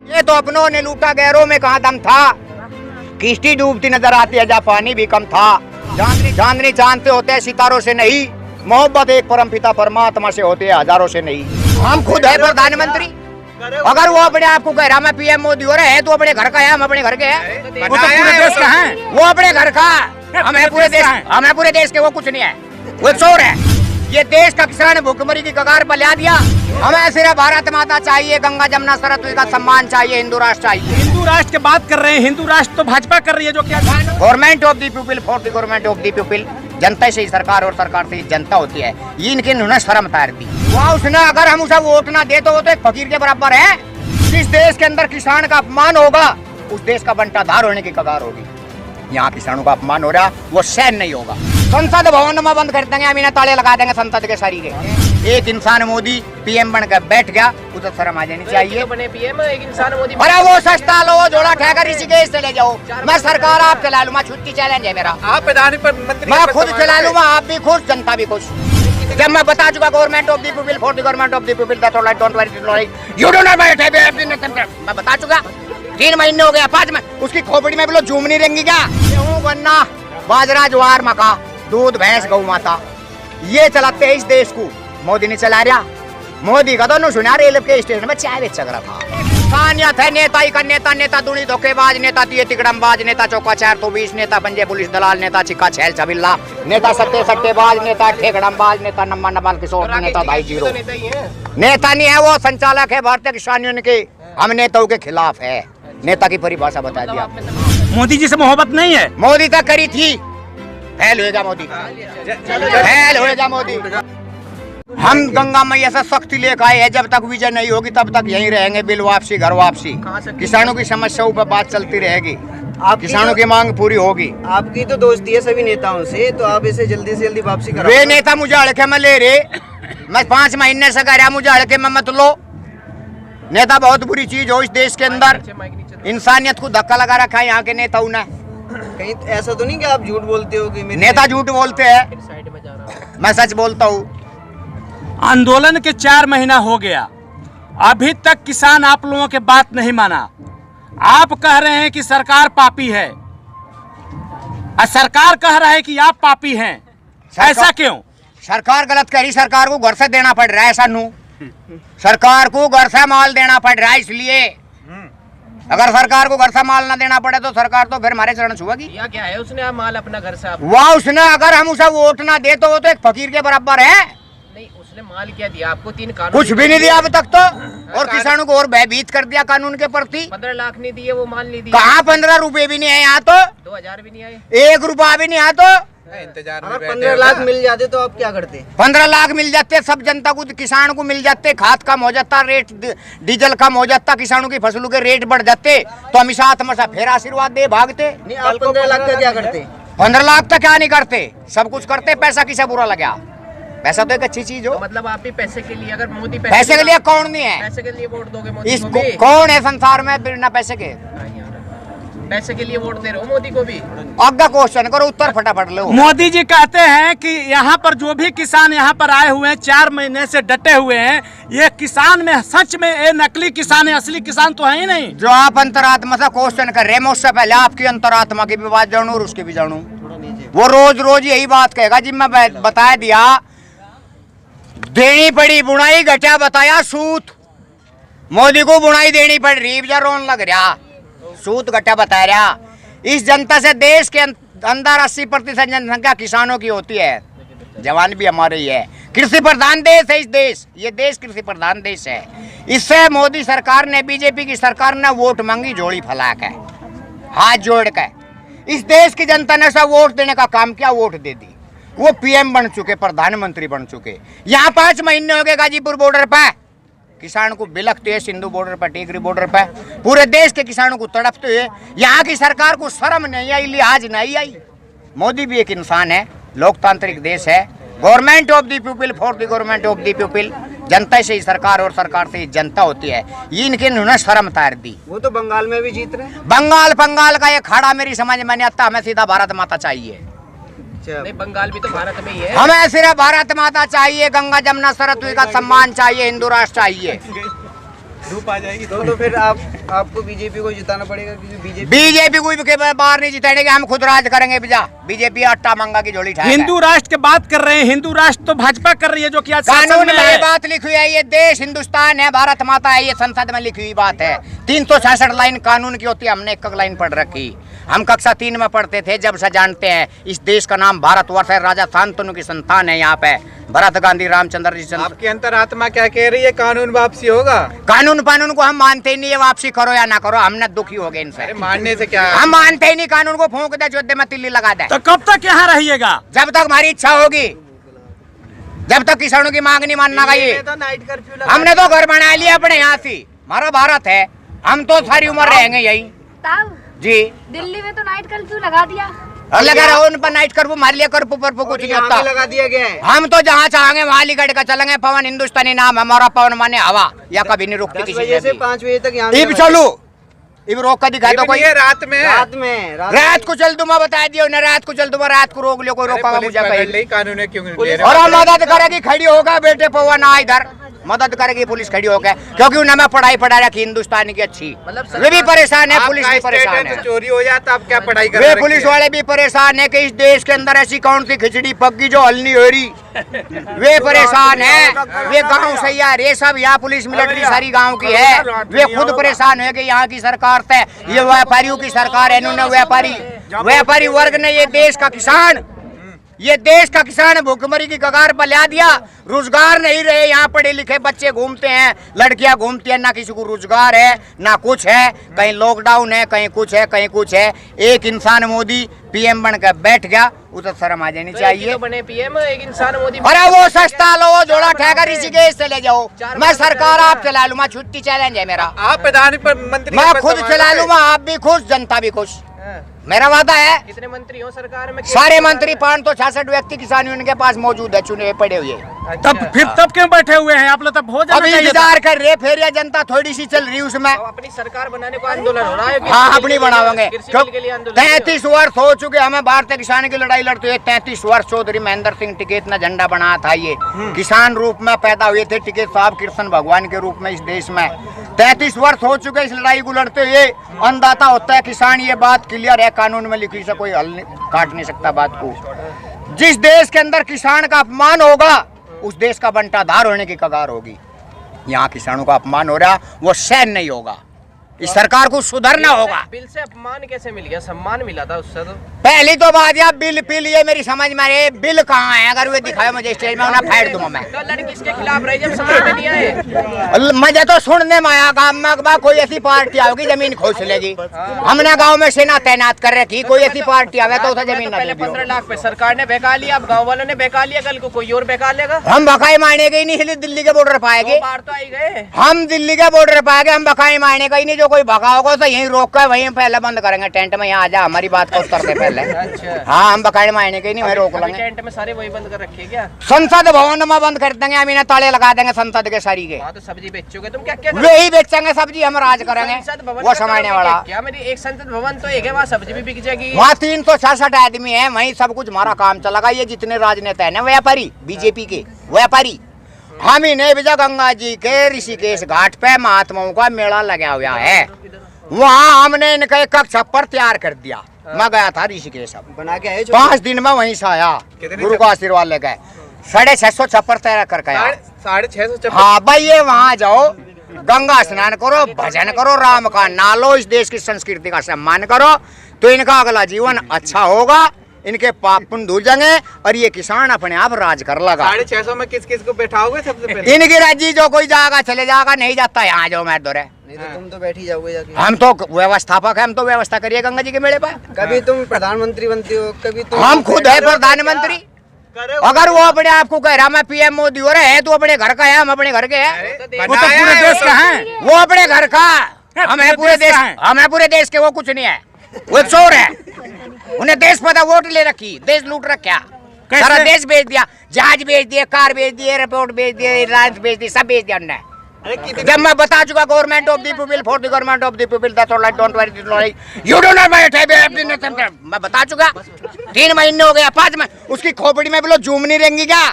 ये तो अपनों ने लूटा, गैरों में कहाँ दम था। किश्ती डूबती नजर आती है जहाँ पानी भी कम था। चांदनी चांद से होते हैं सितारों से नहीं, मोहब्बत एक परमपिता परमात्मा से होती है हजारों से नहीं। हम खुद है प्रधानमंत्री, अगर वो अपने आप को कह रहा मैं पीएम मोदी हो रहे हैं तो अपने घर का है, हम अपने घर के हैं। वो तो पूरे देश का है, वो अपने घर का, हम है पूरे देश, हम है पूरे देश के, वो कुछ नहीं है, वो चोर है। ये देश का किसान भूखमरी की कगार पर ला दिया। हमें सिर्फ भारत माता चाहिए, गंगा जमुना सरस्वती का सम्मान चाहिए, हिंदू राष्ट्र चाहिए। हिंदू राष्ट्र की बात कर रहे हैं, हिंदू राष्ट्र तो भाजपा कर रही है जो क्या government of the people for the government of the people. जनता से ही सरकार और सरकार से ही जनता होती है। ये इनके उन्होंने शर्म उतार दी। वहाँ उसने अगर हम उसे वोट ना दे तो वो तो एक फकीर के बराबर है। जिस देश के अंदर किसान का अपमान होगा उस देश का बंटाधार होने की कगार होगी। यहाँ किसानों का अपमान हो रहा, वो सहन नहीं होगा। संसद भवन में बंद कर देंगे, अमीना ताले लगा देंगे संसद के सारी के। एक इंसान मोदी पीएम बनकर बैठ गया, उसे शर्म आ जानी चाहिए। बने पीएम एक इंसान मोदी। अरे वो सस्ता लो, जोड़ा ठहकर ऋषिकेश चले जाओ, मैं सरकार आप चला लूँ, छुट्टी चैलेंज है मेरा। आप प्रधानमंत्री मैं खुद चला लूँगा, आप भी खुश, जनता भी खुश। जब मैं बता चुका government of the people for the government of the people, that's all, don't worry, you do not मैं बता चुका। 3 महीने हो गया, 5 महीने, उसकी खोपड़ी में बोलो झूम नहीं रहेंगी क्या? गेहूं, गन्ना, बाजरा, ज्वार, मक्का, दूध, भैंस, गौ माता, ये चलाते हैं इस देश को। मोदी नहीं चला रहा। मोदी का तो सुना रेल के स्टेशन में चाय बेच रहा था। इंसानियत है नेता ही का नेता, नेता दुनी धोखेबाज, नेता दिए तिकड़मबाज, नेता चौका 420, नेता पंजे पुलिस दलाल, नेता चिक्का छेल छबिल्ला, नेता सट्टे सट्टेबाज, नेता ठेकड़मबाज, नेता नम्मा नबाल किशोर, नेता 2.0। नेता नहीं है, वो संचालक है भारतीय किसान यूनियन के। हम नेताओं के खिलाफ है। नेता की परिभाषा बता दिया। मोदी जी से मोहब्बत नहीं है। मोदी तक करी थी, फेल होएगा मोदी, फेल होएगा मोदी। हम गंगा मैया से सख्ती लेकर आए हैं, जब तक विजय नहीं होगी तब तक यहीं रहेंगे। बिल वापसी, घर वापसी, किसानों की समस्याओं पर बात चलती रहेगी, किसानों की मांग पूरी होगी। आपकी तो दोस्ती है सभी नेताओं से, तो आप इसे जल्दी से जल्दी वापसी करो। वे नेता मुझे अड़के में ले रहे, मैं 5 महीने से कह रहा, मुझे अड़के में मत लो। नेता बहुत बुरी चीज हो इस देश के अंदर, इंसानियत को धक्का लगा रखा है यहाँ के नेताओं ने। कहीं ऐसा तो नहीं कि आप झूठ बोलते हो कि नेता झूठ बोलते हैं, मैं सच बोलता हूँ। आंदोलन के 4 महीना हो गया, अभी तक किसान आप लोगों के बात नहीं माना। आप कह रहे हैं कि सरकार पापी है, और सरकार कह रहा है कि आप पापी हैं। ऐसा क्यों? सरकार गलत कह रही, सरकार को घर से देना पड़ रहा है। सानू सरकार को घर से माल देना पड़ रहा है, इसलिए अगर सरकार को घर से माल ना देना पड़े तो सरकार तो फिर हमारे चरण छुएगी। क्या है उसने आप माल अपना घर से वाह, उसने अगर हम उसे वोट ना दे तो वो तो एक फकीर के बराबर है। नहीं, उसने माल क्या दिया आपको? 3 कानून कुछ भी नहीं दिया अब तक तो, और किसानों को और भयभीत कर दिया कानून के प्रति। 15 लाख नहीं दिए, वो माल नहीं दिया। कहाँ 15 रुपए भी नहीं है यहाँ तो, 2000 भी नहीं आए, 1 रुपया भी नहीं है तो। इंतजार में 15 लाख मिल जाते तो आप क्या करते? 15 लाख मिल जाते, सब जनता को, किसान को मिल जाते, खाद कम हो जाता, रेट डीजल कम हो जाता, किसानों की फसलों के रेट बढ़ जाते, तो हम साथ में फिर आशीर्वाद दे भागते। नहीं, आप 15 लाख का क्या करते? 15 लाख तक क्या नहीं करते, सब कुछ करते। पैसा किसे बुरा लगा? पैसा तो एक अच्छी चीज हो। तो मतलब आप भी पैसे के लिए, अगर मोदी पैसे के लिए कौन नहीं है? पैसे के लिए वोट दोगे मोदी इस को भी? कौन है संसार में बिना पैसे के? पैसे के लिए वोट दे रहे हो मोदी को भी? अग्गा क्वेश्चन करो, उत्तर फटाफट लो। मोदी जी कहते हैं कि यहाँ पर जो भी किसान यहाँ पर आए हुए हैं, 4 महीने से डटे हुए हैं, ये किसान में सच में ये नकली किसान है, असली किसान तो है ही नहीं। जो आप अंतरात्मा से क्वेश्चन कर रहे हैं, मैं उससे पहले आपकी अंतरात्मा की भी बात जानूं और उसकी भी जानूं। वो रोज रोज यही बात कहेगा जी, मैं बता दिया, देनी पड़ी बुनाई, घटा बताया सूत। मोदी को बुनाई देनी पड़ रही, रोन लग रहा, सूत घटा बता रहा। इस जनता से देश के अंदर 80% जनसंख्या किसानों की होती है, जवान भी हमारे ही है। कृषि प्रधान देश है इस देश, ये देश कृषि प्रधान देश है। इससे मोदी सरकार ने, बीजेपी की सरकार ने वोट मांगी झोली फैला के, हाथ जोड़ के। इस देश की जनता ने सब वोट देने का काम किया, वोट दे दी। वो पीएम बन चुके, प्रधानमंत्री बन चुके। यहाँ 5 महीने हो गए गाजीपुर बॉर्डर पे किसान को बिलखते हुए, सिंधु बॉर्डर पर, टेकरी बॉर्डर पर, पूरे देश के किसानों को तड़पते हुए। यहाँ की सरकार को शर्म नहीं आई, लिहाज नहीं आई। मोदी भी एक इंसान है, लोकतांत्रिक देश है, government of the people for the government of the people. जनता से ही सरकार और सरकार से ही जनता होती है। ये इनके उन्होंने शर्म उतार दी। वो तो बंगाल में भी जीत रहे हैं। बंगाल का ये खाड़ा मेरी समझ में नहीं आता। हमें सीधा भारत माता चाहिए। नहीं, बंगाल भी तो भारत में ही है। हमें सिर्फ भारत माता चाहिए, गंगा जमुना सरस्वती का सम्मान चाहिए, हिंदू राष्ट्र चाहिए। धूप आ जाएगी तो फिर आपको बीजेपी को जिताना पड़ेगा, क्योंकि बीजेपी कोई के बाहर नहीं जिताएंगे, हम खुद राज करेंगे। बिजा बीजेपी आटा मंगा की झोली ठाएगा। हिंदू राष्ट्र की बात कर रहे हैं, हिंदू राष्ट्र तो भाजपा कर रही है जो कि आज शासन कानून में में ये है। बात लिखी हुई है, ये देश हिंदुस्तान है, भारत माता है, ये संसद में लिखी हुई बात है। 366 लाइन कानून की होती है, हमने एक लाइन पढ़ रखी। हम कक्षा 3 में पढ़ते थे, जब से जानते हैं इस देश का नाम भारतवर्ष है, राजा शांतनु की संतान है यहाँ पे, भरत गांधी रामचंद्र जी। आपकी अंतरात्मा क्या कह रही है? कानून वापसी होगा? कानून कानून को हम मानते ही नहीं है, वापसी करो या ना करो, हमने दुखी हो गए इनसे। अरे मानने से क्या? हम मानते ही नहीं, कानून को फूंक दे, चौदह में तिल्ली लगा दे। तो कब तक यहाँ रहिएगा? जब तक हमारी इच्छा होगी, जब तक किसानों की मांग नहीं मानना का ये। तो नाइट कर्फ्यू लगा, हमने तो घर बना लिया अपने यहाँ से, हमारा भारत है, हम तो सारी उम्र रहेंगे यही तब जी। दिल्ली में तो नाइट कर्फ्यू लगा दिया। और लगा रहा उन पर नाइट कर्फ्यू, मार लिया कर्फ्यू पर कुछ नहीं यहाँ होता। भी लगा दिया गया है। हम तो जहाँ चाहेंगे वहाँ लिकट कर चलेंगे। पवन हिंदुस्तानी नाम हमारा, पवन माने हवा, या कभी नहीं रुकती 10 किसी बजे से से। 5 बजे तक यहाँ इब चलू, इब रोक कर दिखाए तो कोई। ये रात में रात को चल दूंगा, बता दियो ना, रात को चल दूंगा, रात को रोक लियो, कोई रोका मुझे कहीं। कानून है क्यों ले और रहे हम मदद करेगी, खड़ी होगा बेटे पवन आ इधर, मदद करेगी पुलिस खड़ी होकर, क्योंकि उन्हें पढ़ाई पढ़ा रखी हिंदुस्तान की अच्छी। मतलब वे भी परेशान है, हो? पुलिस आपका भी स्टेट परेशान है है, तो चोरी हो जाता, आप क्या पढ़ाई कर वे रहे पुलिस हैं? वाले भी परेशान है कि इस देश के अंदर ऐसी कौन सी खिचड़ी पक्की जो हल नहीं हो रही। वे परेशान है, वे गांव से यार, ये सब यहाँ पुलिस मिलिट्री सारी गांव की है। वे खुद परेशान है कि यहाँ की सरकार से, ये व्यापारियों की सरकार है, इन्होंने व्यापारी वर्ग ने ये देश का किसान, ये देश का किसान भूखमरी की कगार पर ला दिया। रोजगार नहीं रहे, यहाँ पढ़े लिखे बच्चे घूमते हैं, लड़कियां घूमती हैं, ना किसी को रोजगार है ना कुछ है, कहीं लॉकडाउन है, कहीं कुछ है, कहीं कुछ है। एक इंसान मोदी पीएम बनकर बैठ गया, उसे शर्म आ जानी चाहिए। तो बने पीएम, एक इंसान मोदी। अरे वो सस्ता लो, जोड़ा ठहकर ऋषिकेश से ले जाओ, मैं सरकार आप चला लूँ, छुट्टी चैलेंज है मेरा, आप प्रधानमंत्री मैं खुद चला लूँगा, आप भी खुश, जनता भी खुश, मेरा वादा है। कितने मंत्री हो सरकार में? सारे मंत्री 566 व्यक्ति किसान यूनियन के पास मौजूद है, चुने हुए पड़े हुए। तब फिर तब क्यों बैठे हुए हैं आप लोग? तब हो जाना अभी चाहिए था। इंतजार कर रहे, फिर ये जनता थोड़ी सी चल रही उसमें। तो अपनी सरकार बनाने को आंदोलन हो रहा है। हाँ, अपनी बनावेंगे। कृषि बिल के लिए आंदोलन। 33 वर्ष हो चुके हमें भारतीय किसान की लड़ाई लड़ते हुए। 33 वर्ष चौधरी महेंद्र सिंह टिकैत ने झंडा बनाया था। ये किसान रूप में पैदा हुए थे टिकैत साहब, कृष्ण भगवान के रूप में इस देश में। 33 वर्ष हो चुके इस लड़ाई को लड़ते हुए। अंदाता होता है किसान, ये बात क्लियर है, कानून में लिखी से कोई हल काट नहीं सकता बात को। जिस देश के अंदर किसान का अपमान होगा, उस देश का बंटाधार होने की कगार होगी। यहाँ किसानों का अपमान हो रहा, वो सहन नहीं होगा, इस सरकार को सुधरना होगा। बिल से अपमान कैसे मिल गया? सम्मान मिला था उससे तो। पहली तो बात यार, बिल पिल ये मेरी समझ में आए, बिल कहाँ है? अगर वे दिखाए मुझे स्टेज में, उन्हें फाड़ दूंगा मैं। तो लड़की किसके खिलाफ रही जब समझ में नहीं आए? मजा तो सुनने में आया, गाँव में कोई ऐसी पार्टी आओगी जमीन खोज लेगी। हमने गांव में सेना तैनात कर रखी, कोई ऐसी पार्टी आवे तो उसे जमीन ना पहले दे दियो। 15 लाख पे सरकार ने बहका लिया, अब गाँव वालों ने बहका लिया, कल को कोई और बहका लेगा। हम बकाई मारने के ही नहीं, हिली दिल्ली के बॉर्डर पाएंगे। 2 बार तो आई गए। हम दिल्ली के बॉर्डर पाएंगे, हम बकाई मारने का ही नहीं। जो कोई भगा होगा तो यहीं रोक कर वहीं पहले बंद करेंगे टेंट में। यहाँ आजा, हमारी बात को उत्तर दे पहले। अच्छा। हाँ, हम बकाई मारने के ही नहीं, वहीं रोक अभी लेंगे। टेंट में सारे वही बंद कर रखे क्या? संसद भवन में बंद कर देंगे, हम इन्हें ताले लगा देंगे संसद के सारी के। वहाँ तो सब्जी बेचोगे तुम, क्या क्या वही बेचेंगे सब्जी, हम राज करेंगे, संसद भवन वो में संभालने करोगे वाला। क्या? मेरी एक संसद भवन तो एक है, वहाँ सब्जी भी बिक जाएगी। वहाँ 366 आदमी है, वहीं सब कुछ हमारा काम चलेगा। ये जितने राजनेता है ना व्यापारी, बीजेपी के व्यापारी, हम इन्हें विजय गंगा जी के ऋषिकेश घाट पे महात्माओं का मेला लगा हुआ है, वहाँ हमने इनका एक छप्पर तैयार कर दिया। मैं गया था ऋषिकेश, अब बना के आए 5 दिन में वहीं से आया, गुरु का आशीर्वाद लेकर 650 छप्पर तैयार करके आया। 650। हाँ भाई, ये वहाँ जाओ, गंगा स्नान करो, भजन करो, राम का नाम लो, इस देश की संस्कृति का सम्मान करो, तो इनका अगला जीवन अच्छा होगा, इनके पाप पुण्य धुल जाएंगे और ये किसान अपने आप राज कर लगा। 650 में किस किस को बैठाओगे सबसे पहले? इनकी राजी, जो कोई जाएगा चले जाएगा, नहीं जाता यहाँ जाओ मैं दौरे। नहीं तो तुम तो बैठ ही जाओगे जाके। हम तो व्यवस्थापक है, हम तो व्यवस्था करिए गंगा जी के मेले पर। कभी तुम प्रधानमंत्री बनते हो, कभी तुम हम खुद है प्रधानमंत्री। अगर वो अपने आप को कह रहा मैं पीएम मोदी हो रहे हैं, तो अपने घर का है, हम अपने घर के हैं। वो तो पूरे देश का है। वो अपने घर का, हम है पूरे देश, हम है पूरे देश के, वो कुछ नहीं है, वो एक चोर है। उन्हें देश पता, वोट ले रखी, देश लूट रखा, सारा देश बेच दिया, जहाज बेच दिए, कार बेच दिए, एयरपोर्ट बेच दिए, एयरलाइंस बेच दी, सब बेच दिया उन्होंने। जब मैं बता चुका government of the people for the government of the people, that's all, don't worry, you do not मैं बता चुका। 3 महीने हो गया, 5 महीने, उसकी खोपड़ी में बोलो जूम नहीं रहेंगी क्या?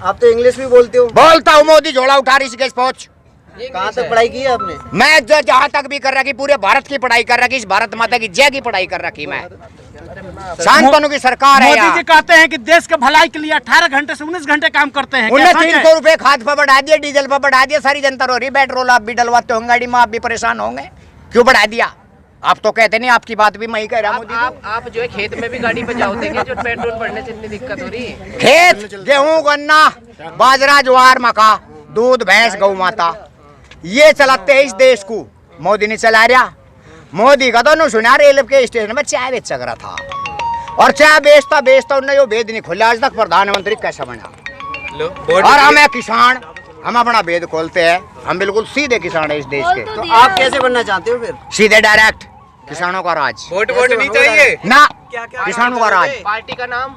आप तो इंग्लिश भी बोलते हो। बोलता हूँ, मोदी झोला उठा ऋषिकेश पहुंच, कहाँ तक पढ़ाई की है आपने? मैं जो जहाँ तक भी कर रखी पूरे भारत की पढ़ाई कर रखी, इस भारत माता की जय की पढ़ाई कर रखी मैं। शांतनु की सरकार है मोदी जी यहाँ। कहते हैं कि देश के भलाई के लिए 18 घंटे से 19 घंटे काम करते हैं। उन्हें क्या सच है? 300 रुपए खाद पर बढ़ा दिया, डीजल पर बढ़ा दिया, सारी जनता रो रही। पेट्रोल आप भी डलवाते होंगे गाड़ी में, आप भी परेशान होंगे, क्यों बढ़ा दिया? आप तो कहते नहीं, आपकी बात भी मैं ही कह रहा हूँ मोदी को। आप जो है खेत में भी गाड़ी पे जाओ देंगे, जो पेट्रोल बढ़ने से इतनी दिक्कत हो रही है। खेत, गेहूं, गन्ना, बाजरा, ज्वार, मक्का, दूध, भैंस, गौ माता, ये चलाते हैं इस देश को। मोदी ने चला रहा। मोदी का तो न सुना, रेलवे के स्टेशन में चाय बेच रहा था, और चाय बेचता उन्हें जो भेद नहीं खोला आज तक प्रधानमंत्री कैसा बना। और हम किसान, हम अपना भेद खोलते हैं, हम बिल्कुल सीधे किसान है इस देश के। तो आप कैसे बनना चाहते हो फिर? सीधे डायरेक्ट किसानों का राज। वोट नहीं चाहिए ना, किसानों का राज। पार्टी का नाम?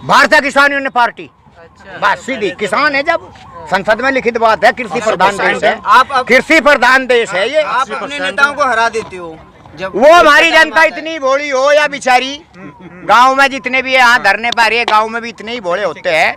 भारतीय किसान यूनियन पार्टी। अच्छा। बस सीधी किसान है। जब संसद में लिखित बात है, कृषि प्रधान देश है, आप कृषि प्रधान देश है ये। आप अपने नेताओं को हरा देते हो जब वो हमारी जनता इतनी भोली हो या बिचारी, गांव में जितने भी यहाँ धरने पर है, गांव में भी इतने ही भोले होते हैं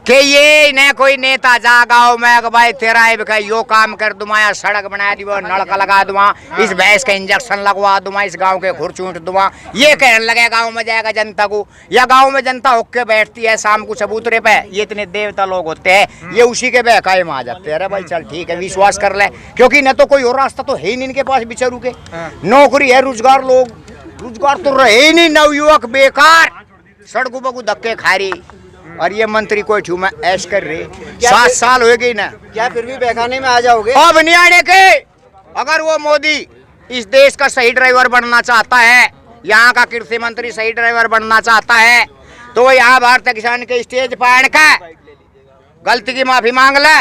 कि ये न कोई नेता जा गाँव में कि भाई तेरा यो काम कर दूंगा, या सड़क बना दूंगा, नलका लगा दूंगा, इस भैंस का इंजेक्शन लगवा दूंगा, इस गांव के घुर चूंट दूंगा, ये कहने लगे गांव में जाएगा जनता को। या गांव में जनता होके बैठती है शाम को चबूतरे पे, ये इतने देवता लोग होते हैं, ये उसी के बहकाए में आ जाते हैं। अरे भाई चल ठीक है, विश्वास कर ले, क्योंकि न तो कोई और रास्ता तो है ही नहीं इनके पास बेचारू के। नौकरी है, रोजगार, लोग रोजगार तो रहे ही नहीं, नवयुवक बेकार सड़कों पर धक्के खा रही, और ये मंत्री कोई ठू में ऐश कर रही। 7 साल हो गई ना, क्या फिर भी बहकाने में आ जाओगे? अब नहीं आने के। अगर वो मोदी इस देश का सही ड्राइवर बनना चाहता है, यहाँ का कृषि मंत्री सही ड्राइवर बनना चाहता है, तो वो यहाँ भारतीय किसान के स्टेज पर आने का गलती की माफी मांग ले,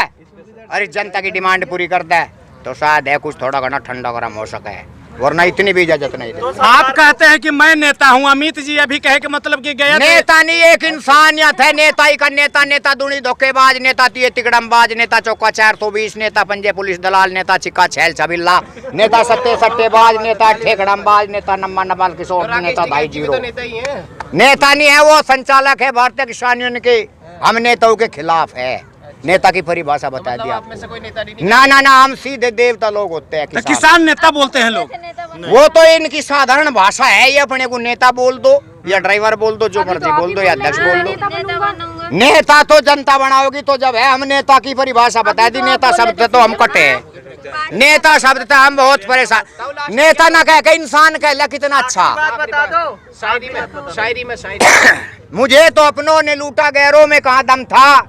और इस जनता की डिमांड पूरी कर दे, तो शायद है कुछ थोड़ा घना ठंडा गरम हो सके, वरना इतनी भी इजाजत नहीं दे। आप कहते हैं कि मैं नेता हूं, अमित जी अभी कहे कि मतलब कि गया नेता नहीं, एक इंसानियत है। नेता ही का नेता, नेता दूनी धोखेबाज, नेता तिये तिकड़मबाज, नेता चौका 420, नेता पंजे पुलिस दलाल, नेता चिक्का छैल छबिल्ला, नेता सत्ते सट्टेबाज, नेता ठेकड़मबाज, नेता नम्मा नवाल किशोर, नेता भाई जीरो। नेता ही है। नेता नहीं है, वो संचालक है भारतीय किसान यूनियन के। हम नेताओं के खिलाफ है। नेता की परिभाषा बता मतलब दिया आप में से कोई नेता नहीं? ना ना ना, हम सीधे देवता लोग होते हैं। तो किसान नेता बोलते हैं लोग, वो तो इनकी साधारण भाषा है। ये अपने को नेता बोल दो, या ड्राइवर बोल दो, जो मर्जी बोल दो, या अध्यक्ष बोल दो। नेता तो जनता बनाओगी तो जब है। हम नेता की परिभाषा बता दी, नेता शब्द तो हम कटे हैं। नेता शब्द तो हम बहुत परेशान। नेता ना कह के इंसान कह ले, कितना अच्छा। बता दो शायरी में मुझे तो अपनों ने लूटा, गैरों में कहाँ दम था,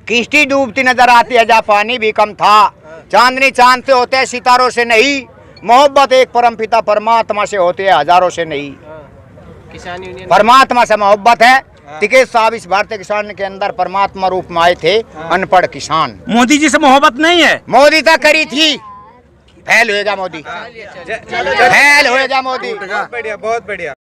किश्ती डूबती नजर आती है जहाँ पानी भी कम था, चांदनी चांद से होते हैं सितारों से नहीं, मोहब्बत एक परमपिता परमात्मा से होती है हजारों से नहीं। किसान यूनियन परमात्मा से मोहब्बत है। टिकैत साहब इस भारतीय किसान के अंदर परमात्मा रूप में आए थे, अनपढ़ किसान। मोदी जी से मोहब्बत नहीं है? मोदी तक करी थी, फैल होएगा मोदी, फैल होएगा मोदी। बहुत बढ़िया, बहुत बढ़िया।